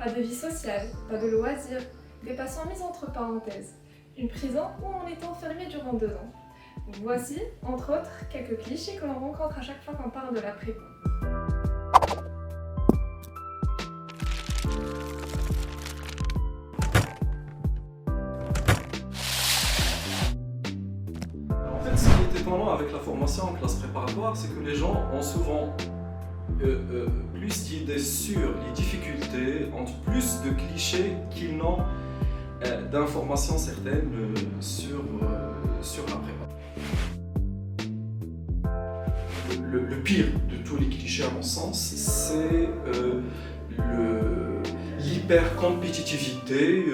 Pas de vie sociale, pas de loisirs, des patients mis entre parenthèses. Une prison où on est enfermé durant 2 ans. Voici, entre autres, quelques clichés que l'on rencontre à chaque fois qu'on parle de la prépa. En fait, ce qui est étonnant avec la formation en classe préparatoire, c'est que les gens ont souvent plus d'idées sur les difficultés, ont plus de clichés qu'ils n'ont d'informations certaines sur la prépa. Le pire de tous les clichés, à mon sens, c'est l'hyper-compétitivité,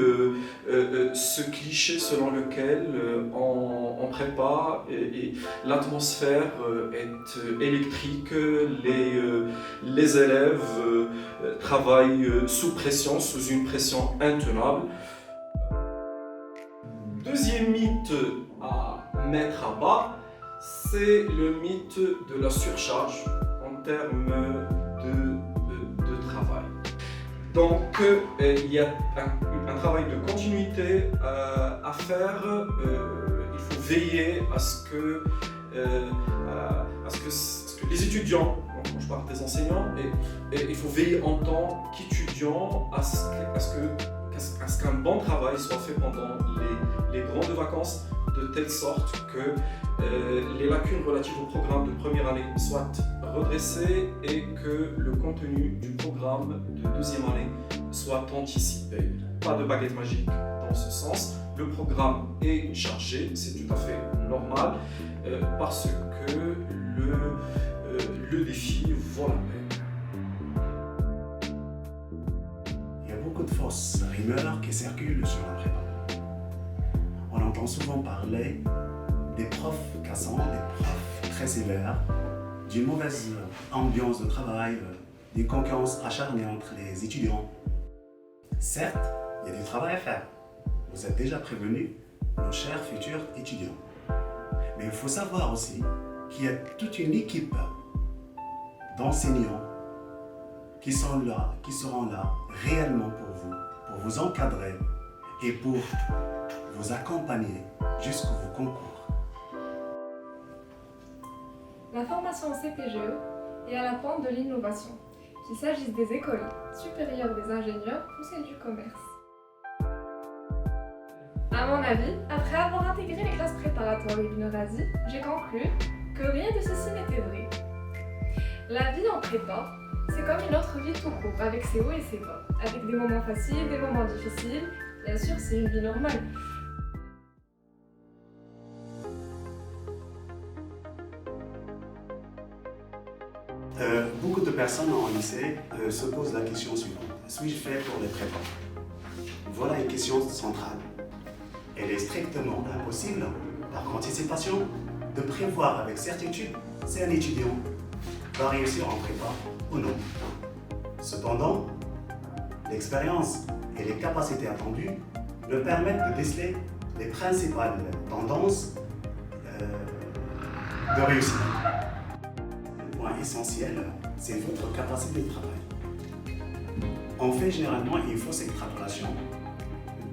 ce cliché selon lequel en prépa et l'atmosphère est électrique, les élèves travaillent sous pression, sous une pression intenable. Deuxième mythe à mettre à bas, c'est le mythe de la surcharge en termes de travail. Donc, il y a un travail de continuité à faire. Il faut veiller à ce que les étudiants, quand je parle des enseignants, il faut veiller en tant qu'étudiant à ce qu'un bon travail soit fait pendant les grandes vacances, de telle sorte que les lacunes relatives au programme de première année soient redressées et que le contenu du programme de deuxième année soit anticipé. Pas de baguette magique dans ce sens. Le programme est chargé, c'est tout à fait normal, parce que le défi vaut la peine. Il y a beaucoup de fausses rumeurs qui circulent sur la prépa. On entend souvent parler des profs cassants, des profs très sévères, d'une mauvaise ambiance de travail, d'une concurrence acharnée entre les étudiants. Certes, il y a du travail à faire. Vous êtes déjà prévenus, nos chers futurs étudiants. Mais il faut savoir aussi qu'il y a toute une équipe d'enseignants qui seront là réellement pour vous encadrer et pour vous accompagner jusqu'au concours. La formation au CPGE est à la pointe de l'innovation, qu'il s'agisse des écoles supérieures des ingénieurs ou celles du commerce. À mon avis, après avoir intégré les classes préparatoires et l'Unorasie, j'ai conclu que rien de ceci n'était vrai. La vie en prépa, c'est comme une autre vie tout court, avec ses hauts et ses bas, avec des moments faciles, des moments difficiles. Bien sûr, c'est une vie normale. Beaucoup de personnes en lycée se posent la question suivante. Suis-je fait pour les prépas? Voilà une question centrale. Elle est strictement impossible, par anticipation, de prévoir avec certitude si un étudiant va réussir en prépa ou non. Cependant, l'expérience et les capacités attendues nous permettent de déceler les principales tendances de réussite. Le point essentiel, c'est votre capacité de travail. On fait généralement une fausse extrapolation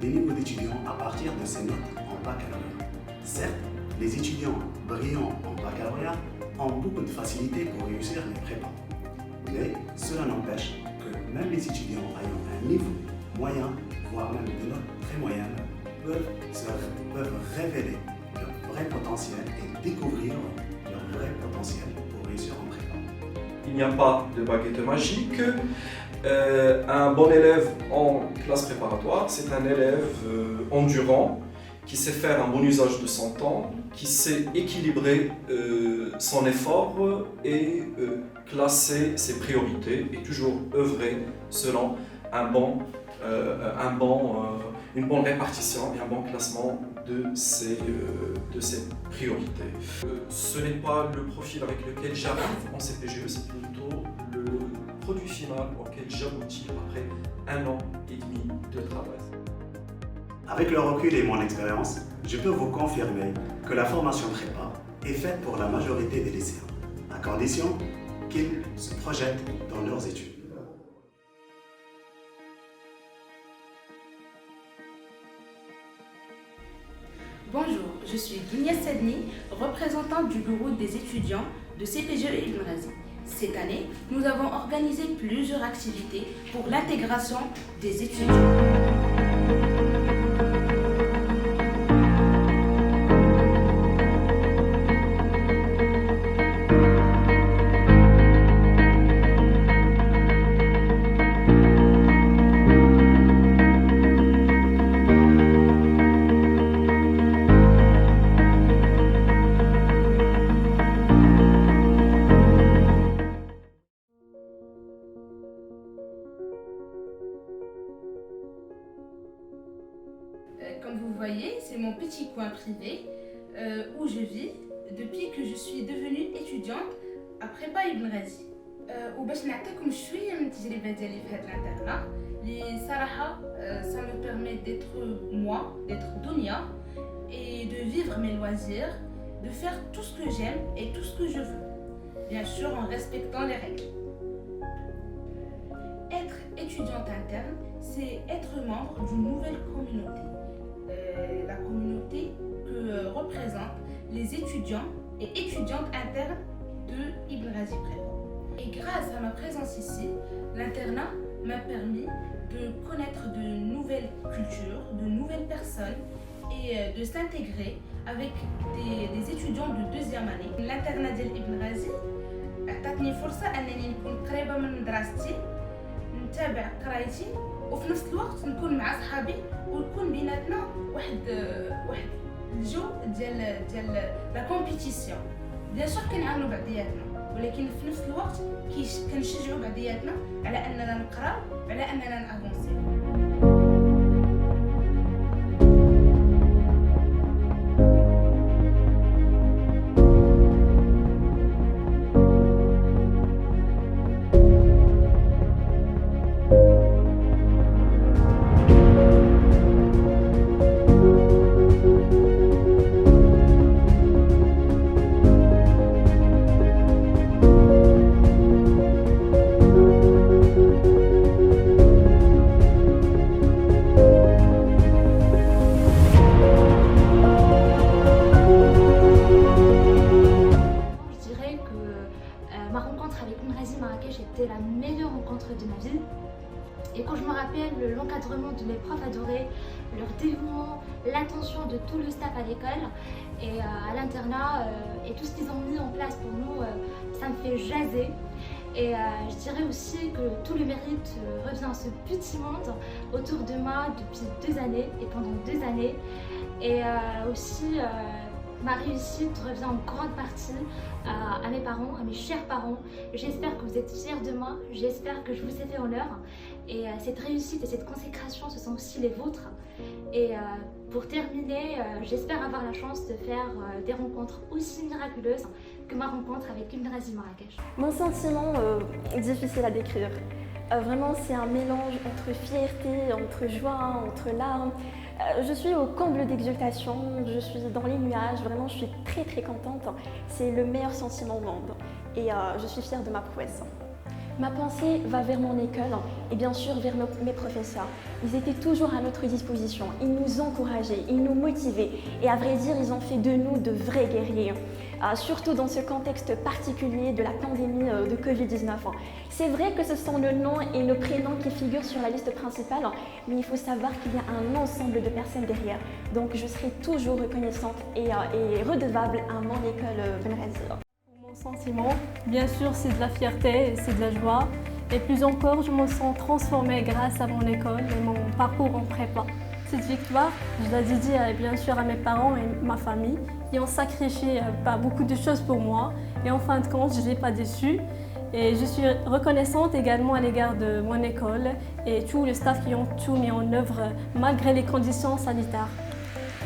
des niveaux d'étudiants à partir de ces notes en baccalauréat. Certes, les étudiants brillants en baccalauréat ont beaucoup de facilité pour réussir les prépas. Mais cela n'empêche que même les étudiants ayant un niveau moyen, voire même des notes très moyennes, peuvent révéler leur vrai potentiel et découvrir leur vrai potentiel pour réussir en prépa. Il n'y a pas de baguette magique. Un bon élève en classe préparatoire, c'est un élève endurant, qui sait faire un bon usage de son temps, qui sait équilibrer son effort et classer ses priorités et toujours œuvrer selon une bonne répartition et un bon classement de ses priorités. Ce n'est pas le profil avec lequel j'arrive en CPGE, c'est plutôt le produit final auquel j'aboutis après 1 an et demi de travail. Avec le recul et mon expérience, je peux vous confirmer que la formation prépa est faite pour la majorité des lycéens, à condition qu'ils se projettent dans leurs études. Bonjour, je suis Dunia Sedni, représentante du bureau des étudiants de CPGE Ibn Ghazi. Cette année, nous avons organisé plusieurs activités pour l'intégration des étudiants. Comme vous voyez, c'est mon petit coin privé où je vis depuis que je suis devenue étudiante à prépa Ibn Ghazi. وباش نعطيكم شويه من التجربه ديالي في هذا الانترنا اللي صراحه ça me permet d'être moi, d'être Dunia et de vivre mes loisirs, de faire tout ce que j'aime et tout ce que je veux, bien sûr en respectant les règles. Être étudiante interne, c'est être membre d'une nouvelle communauté. La communauté que représentent les étudiants et étudiantes internes de Ibn Ghazi Prépa. Et grâce à ma présence ici, l'internat m'a permis de connaître de nouvelles cultures, de nouvelles personnes et de s'intégrer avec des étudiants de deuxième année. L'internat d'Ibn Ghazi أعطتني فرصة أنني نكون قريبة من دراستي، نتابع قرايتي وفي نفس الوقت نكون مع صحابي ويكون بيناتنا واحد الجو ديال لا كومبيتيسيون. بيان سور كنعاونوا بعضياتنا ولكن في نفس الوقت كنشجعوا بعضياتنا على اننا نقراو وعلى اننا نافونسيو. Ma rencontre avec Ibn Ghazi Marrakech était la meilleure rencontre de ma vie. Et quand je me rappelle l'encadrement de mes profs adorés, leur dévouement, l'attention de tout le staff à l'école et à l'internat et tout ce qu'ils ont mis en place pour nous, ça me fait jaser. Et je dirais aussi que tout le mérite revient à ce petit monde autour de moi depuis 2 années et pendant 2 années. Et aussi ma réussite revient en grande partie à mes parents, à mes chers parents. J'espère que vous êtes fiers de moi, j'espère que je vous ai fait honneur. Et cette réussite et cette consécration, ce sont aussi les vôtres. Et pour terminer, j'espère avoir la chance de faire des rencontres aussi miraculeuses que ma rencontre avec Ibn Ghazi Marrakech. Mon sentiment est difficile à décrire. Vraiment, c'est un mélange entre fierté, entre joie, entre larmes. Je suis au comble d'exultation, je suis dans les nuages, vraiment je suis très contente. C'est le meilleur sentiment au monde et je suis fière de ma prouesse. Ma pensée va vers mon école et bien sûr vers mes professeurs. Ils étaient toujours à notre disposition, ils nous encourageaient, ils nous motivaient et à vrai dire ils ont fait de nous de vrais guerriers. Surtout dans ce contexte particulier de la pandémie de Covid-19. C'est vrai que ce sont le nom et le prénom qui figurent sur la liste principale, mais il faut savoir qu'il y a un ensemble de personnes derrière. Donc je serai toujours reconnaissante et redevable à mon école Ibn Ghazi. Mon sentiment, bien sûr, c'est de la fierté et c'est de la joie. Et plus encore, je me sens transformée grâce à mon école et mon parcours en prépa. Cette victoire, je la dédie bien sûr à mes parents et ma famille qui ont sacrifié beaucoup de choses pour moi. Et en fin de compte, je ne l'ai pas déçu. Et je suis reconnaissante également à l'égard de mon école et tout le staff qui ont tout mis en œuvre malgré les conditions sanitaires.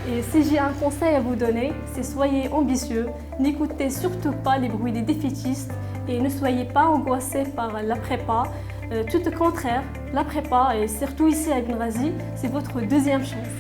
Et si j'ai un conseil à vous donner, c'est soyez ambitieux, n'écoutez surtout pas les bruits des défaitistes et ne soyez pas angoissés par la prépa. Tout au contraire, la prépa, et surtout ici à Ibn Ghazi, c'est votre deuxième chance.